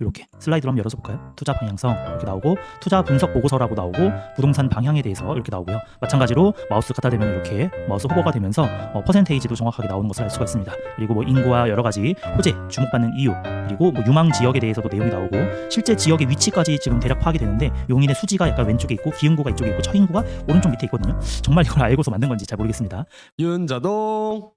이렇게 슬라이드로 한번 열어서 볼까요? 투자 방향성 이렇게 나오고, 투자 분석 보고서라고 나오고, 부동산 방향에 대해서 이렇게 나오고요. 마찬가지로 마우스 갖다 대면 이렇게 마우스 호버가 되면서 퍼센테이지도 정확하게 나오는 것을 알 수가 있습니다. 그리고 뭐 인구와 여러 가지 호재, 주목받는 이유, 그리고 뭐 유망 지역에 대해서도 내용이 나오고, 실제 지역의 위치까지 지금 대략 파악이 되는데, 용인의 수지가 약간 왼쪽에 있고 기흥구가 이쪽에 있고 처인구가 오른쪽 밑에 있거든요. 정말 이걸 알고서 만든 건지 잘 모르겠습니다. 윤자동.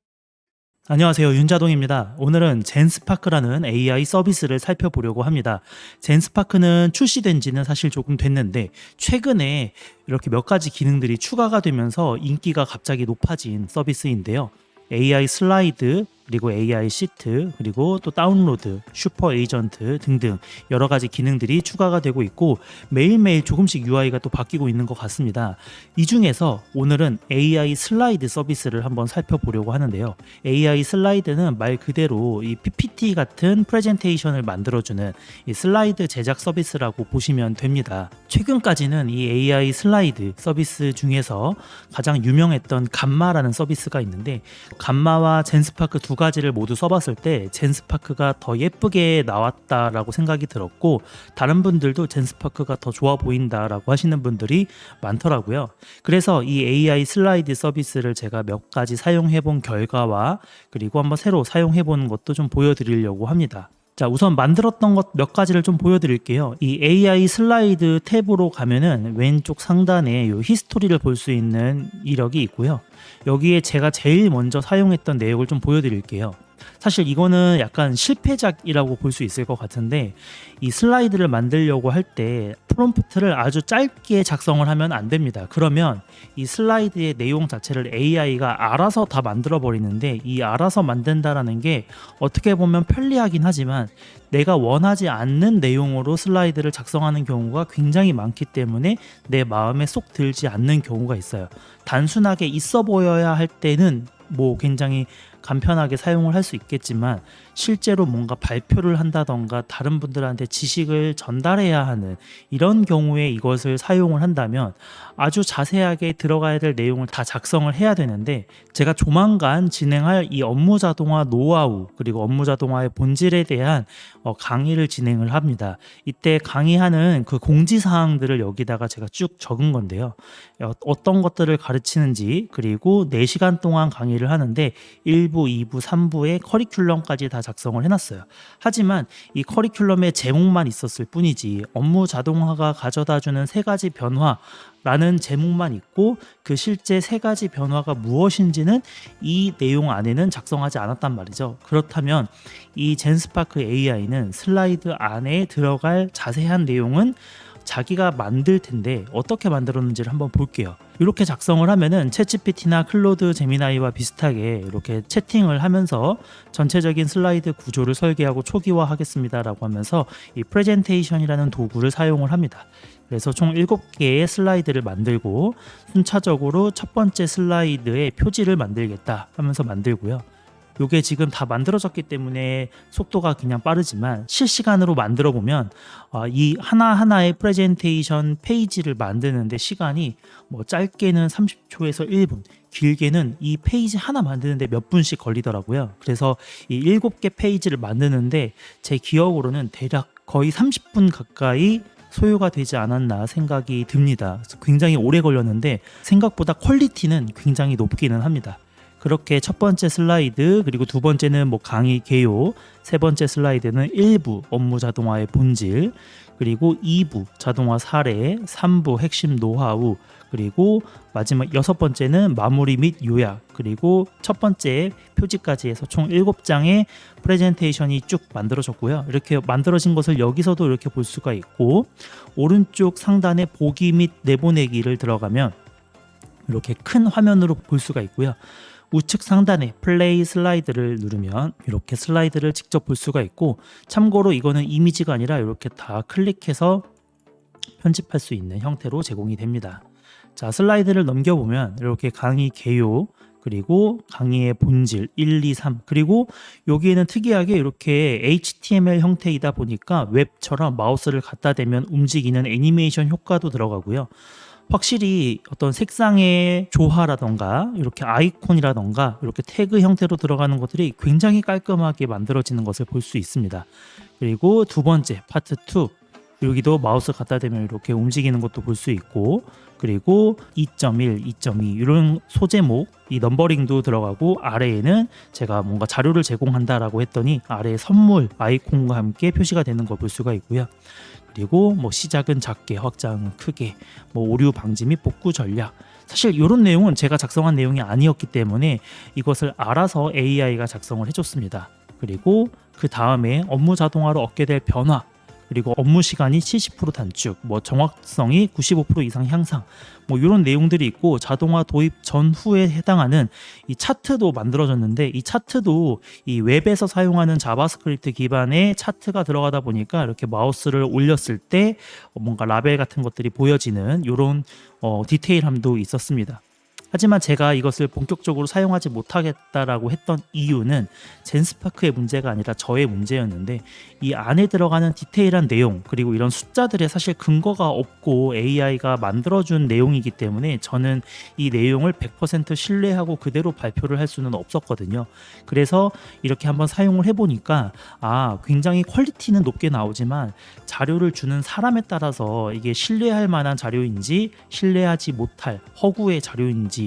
안녕하세요, 윤자동입니다. 오늘은 젠스파크라는 AI 서비스를 살펴보려고 합니다. 젠스파크는 출시된 지는 사실 조금 됐는데, 최근에 이렇게 몇 가지 기능들이 추가가 되면서 인기가 갑자기 높아진 서비스인데요. AI 슬라이드, 그리고 AI 시트, 그리고 또 다운로드, 슈퍼 에이전트 등등 여러 가지 기능들이 추가가 되고 있고, 매일매일 조금씩 UI가 또 바뀌고 있는 것 같습니다. 이 중에서 오늘은 AI 슬라이드 서비스를 한번 살펴보려고 하는데요. AI 슬라이드는 말 그대로 이 PPT 같은 프레젠테이션을 만들어주는 이 슬라이드 제작 서비스라고 보시면 됩니다. 최근까지는 이 AI 슬라이드 서비스 중에서 가장 유명했던 감마라는 서비스가 있는데, 감마와 젠스파크 두 가지를 모두 써봤을 때 젠스파크가 더 예쁘게 나왔다라고 생각이 들었고, 다른 분들도 젠스파크가 더 좋아 보인다라고 하시는 분들이 많더라고요. 그래서 이 AI 슬라이드 서비스를 제가 몇 가지 사용해본 결과와, 그리고 한번 새로 사용해보는 것도 좀 보여드리려고 합니다. 자, 우선 만들었던 것 몇 가지를 좀 보여드릴게요. 이 AI 슬라이드 탭으로 가면은 왼쪽 상단에 이 히스토리를 볼 수 있는 이력이 있고요. 여기에 제가 제일 먼저 사용했던 내용을 좀 보여드릴게요. 사실 이거는 약간 실패작이라고 볼 수 있을 것 같은데, 이 슬라이드를 만들려고 할 때 프롬프트를 아주 짧게 작성을 하면 안 됩니다. 그러면 이 슬라이드의 내용 자체를 AI가 알아서 다 만들어 버리는데, 이 알아서 만든다라는 게 어떻게 보면 편리하긴 하지만 내가 원하지 않는 내용으로 슬라이드를 작성하는 경우가 굉장히 많기 때문에 내 마음에 쏙 들지 않는 경우가 있어요. 단순하게 있어 보여야 할 때는 뭐 굉장히 간편하게 사용을 할 수 있겠지만, 실제로 뭔가 발표를 한다던가 다른 분들한테 지식을 전달해야 하는 이런 경우에 이것을 사용을 한다면 아주 자세하게 들어가야 될 내용을 다 작성을 해야 되는데, 제가 조만간 진행할 이 업무 자동화 노하우, 그리고 업무 자동화의 본질에 대한 강의를 진행을 합니다. 이때 강의하는 그 공지사항들을 여기다가 제가 쭉 적은 건데요. 어떤 것들을 가르치는지, 그리고 4시간 동안 강의를 하는데 1부, 2부, 3부의 커리큘럼까지 다 작성을 해놨어요. 하지만 이 커리큘럼의 제목만 있었을 뿐이지, 업무 자동화가 가져다주는 3가지 변화라는 제목만 있고, 그 실제 3가지 변화가 무엇인지는 이 내용 안에는 작성하지 않았단 말이죠. 그렇다면 이 젠스파크 AI는 슬라이드 안에 들어갈 자세한 내용은 자기가 만들 텐데, 어떻게 만들었는지를 한번 볼게요. 이렇게 작성을 하면은 챗GPT나 클로드 제미나이와 비슷하게 이렇게 채팅을 하면서 전체적인 슬라이드 구조를 설계하고 초기화하겠습니다라고 하면서 이 프레젠테이션이라는 도구를 사용을 합니다. 그래서 총 7개의 슬라이드를 만들고, 순차적으로 첫 번째 슬라이드의 표지를 만들겠다 하면서 만들고요. 요게 지금 다 만들어졌기 때문에 속도가 그냥 빠르지만, 실시간으로 만들어 보면 이 하나하나의 프레젠테이션 페이지를 만드는데 시간이 뭐 짧게는 30초에서 1분, 길게는 이 페이지 하나 만드는데 몇 분씩 걸리더라고요. 그래서 이 7개 페이지를 만드는데 제 기억으로는 대략 거의 30분 가까이 소요가 되지 않았나 생각이 듭니다. 그래서 굉장히 오래 걸렸는데 생각보다 퀄리티는 굉장히 높기는 합니다. 그렇게 첫 번째 슬라이드, 그리고 두 번째는 뭐 강의 개요, 세 번째 슬라이드는 1부 업무 자동화의 본질, 그리고 2부 자동화 사례, 3부 핵심 노하우, 그리고 마지막 6번째는 마무리 및 요약, 그리고 첫 번째 표지까지 해서 총 7장의 프레젠테이션이 쭉 만들어졌고요. 이렇게 만들어진 것을 여기서도 이렇게 볼 수가 있고, 오른쪽 상단에 보기 및 내보내기를 들어가면 이렇게 큰 화면으로 볼 수가 있고요. 우측 상단에 플레이 슬라이드를 누르면 이렇게 슬라이드를 직접 볼 수가 있고, 참고로 이거는 이미지가 아니라 이렇게 다 클릭해서 편집할 수 있는 형태로 제공이 됩니다. 자, 슬라이드를 넘겨보면 이렇게 강의 개요, 그리고 강의의 본질 1, 2, 3, 그리고 여기에는 특이하게 이렇게 HTML 형태이다 보니까 웹처럼 마우스를 갖다 대면 움직이는 애니메이션 효과도 들어가고요. 확실히 어떤 색상의 조화라던가 이렇게 아이콘이라던가 이렇게 태그 형태로 들어가는 것들이 굉장히 깔끔하게 만들어지는 것을 볼 수 있습니다. 그리고 두 번째 파트 2, 여기도 마우스 갖다 대면 이렇게 움직이는 것도 볼 수 있고, 그리고 2.1, 2.2 이런 소제목 이 넘버링도 들어가고, 아래에는 제가 뭔가 자료를 제공한다라고 했더니 아래에 선물 아이콘과 함께 표시가 되는 걸 볼 수가 있고요. 그리고 뭐 시작은 작게, 확장은 크게, 뭐 오류 방지 및 복구 전략. 사실 이런 내용은 제가 작성한 내용이 아니었기 때문에 이것을 알아서 AI가 작성을 해줬습니다. 그리고 그 다음에 업무 자동화로 얻게 될 변화, 그리고 업무 시간이 70% 단축, 뭐 정확성이 95% 이상 향상, 뭐 이런 내용들이 있고, 자동화 도입 전후에 해당하는 이 차트도 만들어졌는데, 이 차트도 이 웹에서 사용하는 자바스크립트 기반의 차트가 들어가다 보니까 이렇게 마우스를 올렸을 때 뭔가 라벨 같은 것들이 보여지는 이런 디테일함도 있었습니다. 하지만 제가 이것을 본격적으로 사용하지 못하겠다라고 했던 이유는 젠스파크의 문제가 아니라 저의 문제였는데, 이 안에 들어가는 디테일한 내용, 그리고 이런 숫자들에 사실 근거가 없고 AI가 만들어준 내용이기 때문에 저는 이 내용을 100% 신뢰하고 그대로 발표를 할 수는 없었거든요. 그래서 이렇게 한번 사용을 해보니까 굉장히 퀄리티는 높게 나오지만 자료를 주는 사람에 따라서 이게 신뢰할 만한 자료인지 신뢰하지 못할 허구의 자료인지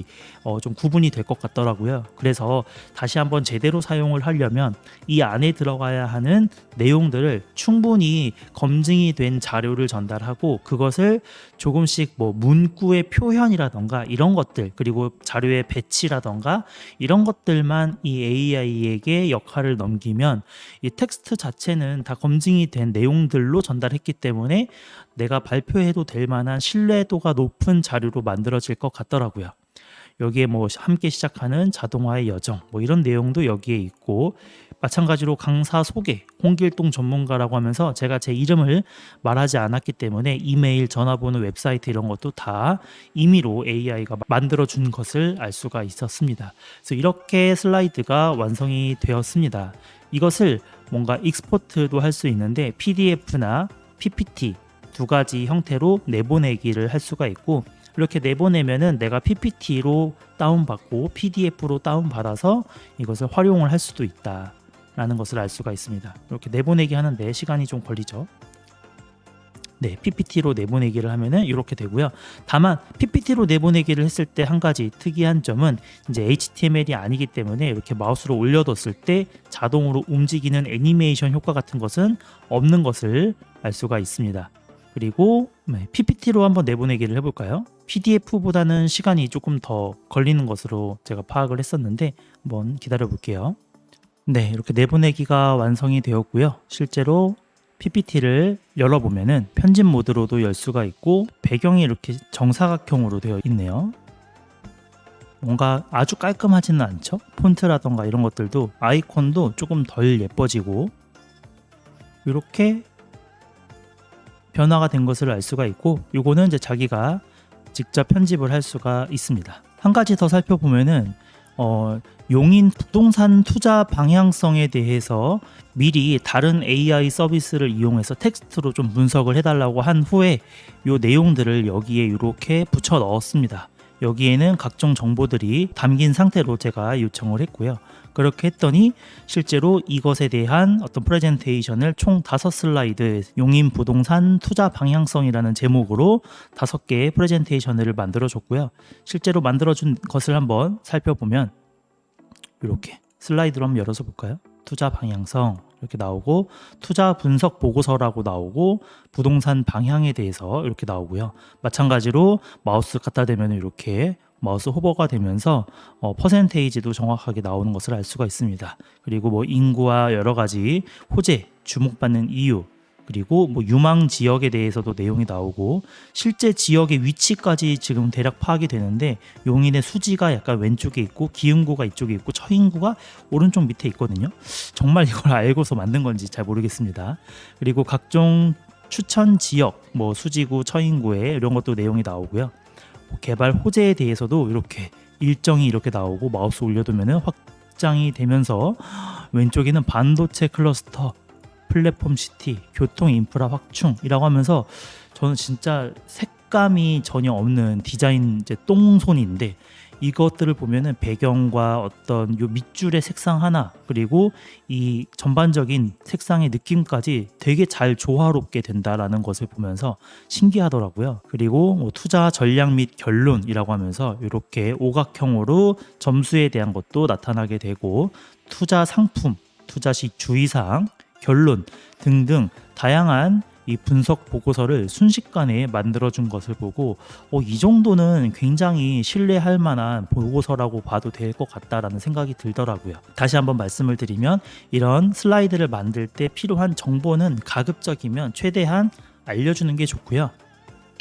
좀 구분이 될 것 같더라고요. 그래서 다시 한번 제대로 사용을 하려면 이 안에 들어가야 하는 내용들을 충분히 검증이 된 자료를 전달하고, 그것을 조금씩 뭐 문구의 표현이라던가 이런 것들, 그리고 자료의 배치라던가 이런 것들만 이 AI에게 역할을 넘기면, 이 텍스트 자체는 다 검증이 된 내용들로 전달했기 때문에 내가 발표해도 될 만한 신뢰도가 높은 자료로 만들어질 것 같더라고요. 여기에 뭐 함께 시작하는 자동화의 여정, 뭐 이런 내용도 여기에 있고, 마찬가지로 강사 소개, 홍길동 전문가라고 하면서 제가 제 이름을 말하지 않았기 때문에 이메일, 전화번호, 웹사이트 이런 것도 다 임의로 AI가 만들어준 것을 알 수가 있었습니다. 그래서 이렇게 슬라이드가 완성이 되었습니다. 이것을 뭔가 익스포트도 할 수 있는데 PDF나 PPT 두 가지 형태로 내보내기를 할 수가 있고, 이렇게 내보내면은 내가 PPT로 다운받고 PDF로 다운받아서 이것을 활용을 할 수도 있다라는 것을 알 수가 있습니다. 이렇게 내보내기 하는데 시간이 좀 걸리죠. 네, PPT로 내보내기를 하면은 이렇게 되고요. 다만 PPT로 내보내기를 했을 때 한 가지 특이한 점은 이제 HTML이 아니기 때문에 이렇게 마우스로 올려뒀을 때 자동으로 움직이는 애니메이션 효과 같은 것은 없는 것을 알 수가 있습니다. 그리고 PPT로 한번 내보내기를 해볼까요? PDF보다는 시간이 조금 더 걸리는 것으로 제가 파악을 했었는데 한번 기다려 볼게요. 네, 이렇게 내보내기가 완성이 되었고요. 실제로 PPT를 열어보면은 편집 모드로도 열 수가 있고, 배경이 이렇게 정사각형으로 되어 있네요. 뭔가 아주 깔끔하지는 않죠? 폰트라던가 이런 것들도, 아이콘도 조금 덜 예뻐지고 이렇게 변화가 된 것을 알 수가 있고, 요거는 이제 자기가 직접 편집을 할 수가 있습니다. 한 가지 더 살펴보면은 용인 부동산 투자 방향성에 대해서 미리 다른 AI 서비스를 이용해서 텍스트로 좀 분석을 해달라고 한 후에 요 내용들을 여기에 이렇게 붙여 넣었습니다. 여기에는 각종 정보들이 담긴 상태로 제가 요청을 했고요. 그렇게 했더니 실제로 이것에 대한 어떤 프레젠테이션을 총 5슬라이드, 용인 부동산 투자 방향성이라는 제목으로 5개의 프레젠테이션을 만들어 줬고요. 실제로 만들어준 것을 한번 살펴보면 이렇게 슬라이드로 한번 열어서 볼까요? 투자 방향성 이렇게 나오고, 투자 분석 보고서라고 나오고, 부동산 방향에 대해서 이렇게 나오고요. 마찬가지로 마우스 갖다 대면 이렇게 마우스 호버가 되면서 퍼센테이지도 정확하게 나오는 것을 알 수가 있습니다. 그리고 뭐 인구와 여러 가지 호재, 주목받는 이유, 그리고 뭐 유망 지역에 대해서도 내용이 나오고, 실제 지역의 위치까지 지금 대략 파악이 되는데, 용인의 수지가 약간 왼쪽에 있고 기흥구가 이쪽에 있고 처인구가 오른쪽 밑에 있거든요. 정말 이걸 알고서 만든 건지 잘 모르겠습니다. 그리고 각종 추천 지역, 뭐 수지구, 처인구에 이런 것도 내용이 나오고요. 개발 호재에 대해서도 이렇게 일정이 이렇게 나오고, 마우스 올려두면 확장이 되면서 왼쪽에는 반도체 클러스터, 플랫폼 시티, 교통 인프라 확충이라고 하면서, 저는 진짜 색감이 전혀 없는 디자인 이제 똥손인데 이것들을 보면은 배경과 어떤 요 밑줄의 색상 하나 그리고 이 전반적인 색상의 느낌까지 되게 잘 조화롭게 된다라는 것을 보면서 신기하더라고요. 그리고 뭐 투자 전략 및 결론이라고 하면서 이렇게 오각형으로 점수에 대한 것도 나타나게 되고 투자 상품, 투자 시 주의사항, 결론 등등 다양한 이 분석 보고서를 순식간에 만들어준 것을 보고 이 정도는 굉장히 신뢰할 만한 보고서라고 봐도 될 것 같다라는 생각이 들더라고요. 다시 한번 말씀을 드리면 이런 슬라이드를 만들 때 필요한 정보는 가급적이면 최대한 알려주는 게 좋고요.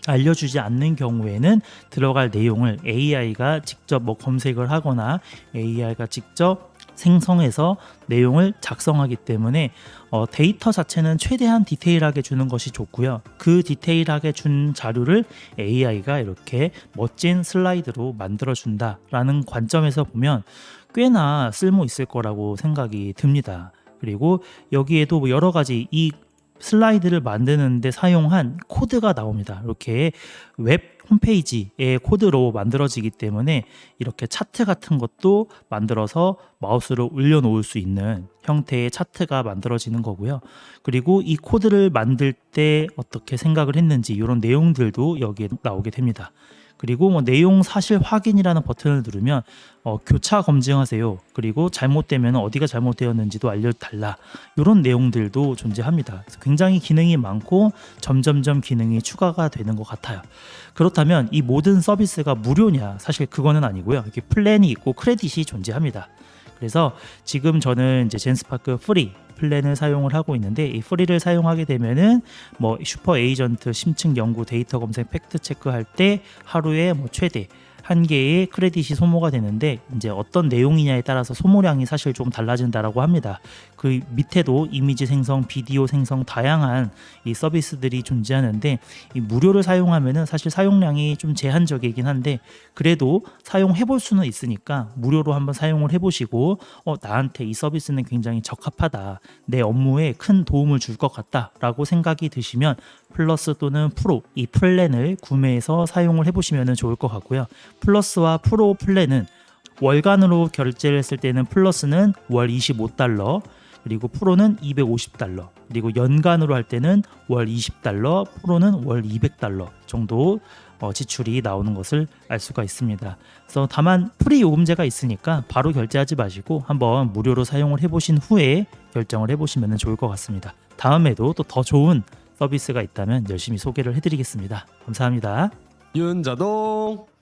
알려주지 않는 경우에는 들어갈 내용을 AI가 직접 검색을 하거나 AI가 직접 생성해서 내용을 작성하기 때문에 데이터 자체는 최대한 디테일하게 주는 것이 좋고요. 그 디테일하게 준 자료를 AI가 이렇게 멋진 슬라이드로 만들어준다라는 관점에서 보면 꽤나 쓸모 있을 거라고 생각이 듭니다. 그리고 여기에도 여러 가지 이 슬라이드를 만드는데 사용한 코드가 나옵니다. 이렇게 웹 홈페이지의 코드로 만들어지기 때문에 이렇게 차트 같은 것도 만들어서 마우스로 올려놓을 수 있는 형태의 차트가 만들어지는 거고요. 그리고 이 코드를 만들 때 어떻게 생각을 했는지 이런 내용들도 여기에 나오게 됩니다. 그리고 내용 사실 확인이라는 버튼을 누르면 교차 검증하세요. 그리고 잘못되면 어디가 잘못되었는지도 알려달라. 이런 내용들도 존재합니다. 그래서 굉장히 기능이 많고 점점점 기능이 추가가 되는 것 같아요. 그렇다면 이 모든 서비스가 무료냐? 사실 그거는 아니고요. 이렇게 플랜이 있고 크레딧이 존재합니다. 그래서 지금 저는 이제 젠스파크 프리 플랜을 사용을 하고 있는데 이 프리를 사용하게 되면은 슈퍼 에이전트 심층 연구 데이터 검색 팩트 체크할 때 하루에 최대 1개의 크레딧이 소모가 되는데 이제 어떤 내용이냐에 따라서 소모량이 사실 좀 달라진다라고 합니다. 그 밑에도 이미지 생성, 비디오 생성 다양한 이 서비스들이 존재하는데 이 무료를 사용하면은 사실 사용량이 좀 제한적이긴 한데 그래도 사용해 볼 수는 있으니까 무료로 한번 사용을 해보시고 나한테 이 서비스는 굉장히 적합하다, 내 업무에 큰 도움을 줄 것 같다라고 생각이 드시면 플러스 또는 프로 이 플랜을 구매해서 사용을 해보시면 좋을 것 같고요. 플러스와 프로 플랜은 월간으로 결제를 했을 때는 플러스는 월 25달러, 그리고 프로는 250달러, 그리고 연간으로 할 때는 월 20달러, 프로는 월 200달러 정도 지출이 나오는 것을 알 수가 있습니다. 그래서 다만 프리 요금제가 있으니까 바로 결제하지 마시고 한번 무료로 사용을 해보신 후에 결정을 해보시면 좋을 것 같습니다. 다음에도 또 더 좋은 서비스가 있다면 열심히 소개를 해드리겠습니다. 감사합니다. 윤자동.